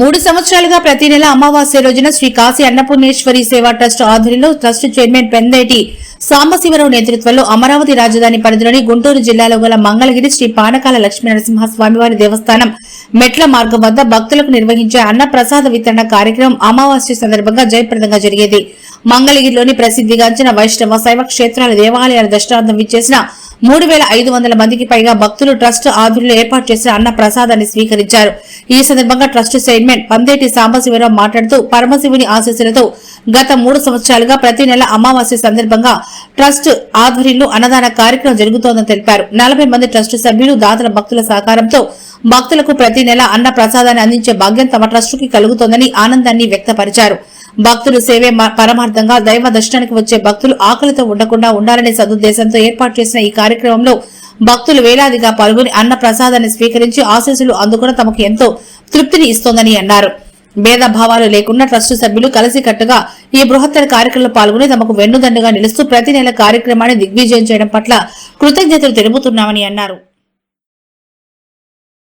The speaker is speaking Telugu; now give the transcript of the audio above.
3 సంవత్సరాలుగా ప్రతి నెల అమావాస్య రోజున శ్రీ కాశీ అన్నపూర్ణేశ్వరి సేవా ట్రస్ట్ ఆధ్వర్యంలో ట్రస్ట్ చైర్మన్ పెందేటి సాంబశివరావు నేతృత్వంలో అమరావతి రాజధాని పరిధిలోని గుంటూరు జిల్లాలో గల మంగళగిరి శ్రీ పానకాల లక్ష్మీ నరసింహ స్వామివారి దేవస్థానం మెట్ల మార్గం వద్ద భక్తులకు నిర్వహించే అన్న ప్రసాద వితరణ కార్యక్రమం అమావాస్య సందర్భంగా జయప్రదంగా జరిగేది. మంగళగిరిలోని ప్రసిద్ధిగాంచిన వైష్ణవ శైవ క్షేత్రాల దేవాలయాల దర్శనార్థం విచ్చేసిన 3500 మందికి పైగా భక్తులు ట్రస్ట్ ఆధ్వర్యంలో ఏర్పాటు చేసిన అన్న ప్రసాదాన్ని స్వీకరించారు. ఈ సందర్భంగా ట్రస్ట్ చైర్మన్ పందేటి సాంబశివరావు మాట్లాడుతూ పరమశివుని ఆశీస్సులతో గత 3 సంవత్సరాలుగా ప్రతి నెల అమావాస్య సందర్భంగా ట్రస్ట్ ఆధ్వర్యంలో అన్నదాన కార్యక్రమం జరుగుతోందని తెలిపారు. 40 మంది ట్రస్ట్ సభ్యులు దాతల భక్తుల సహకారంతో భక్తులకు ప్రతి నెల అన్న ప్రసాదాన్ని అందించే భాగ్యం తమ ట్రస్టుకి కలుగుతోందని ఆనందాన్ని వ్యక్తపరిచారు. భక్తులు సేవే పరమార్థంగా దైవ దర్శనానికి వచ్చే భక్తులు ఆకలితో ఉండకుండా ఉండాలనే సదుద్దేశంతో ఏర్పాటు చేసిన ఈ కార్యక్రమంలో భక్తులు వేలాదిగా పాల్గొని అన్న ప్రసాదాన్ని స్వీకరించి ఆశీస్సులు అందుకుని తమకు ఎంతో తృప్తిని ఇస్తోందని అన్నారు. భేదభావాలు లేకుండా ట్రస్ట్ సభ్యులు కలిసికట్టుగా ఈ బృహత్తర కార్యక్రమంలో పాల్గొని తమకు వెన్నుదండగా నిలుస్తూ ప్రతి నెల కార్యక్రమాన్ని దిగ్విజయం చేయడం పట్ల కృతజ్ఞతలు తెలుపుతున్నామని అన్నారు.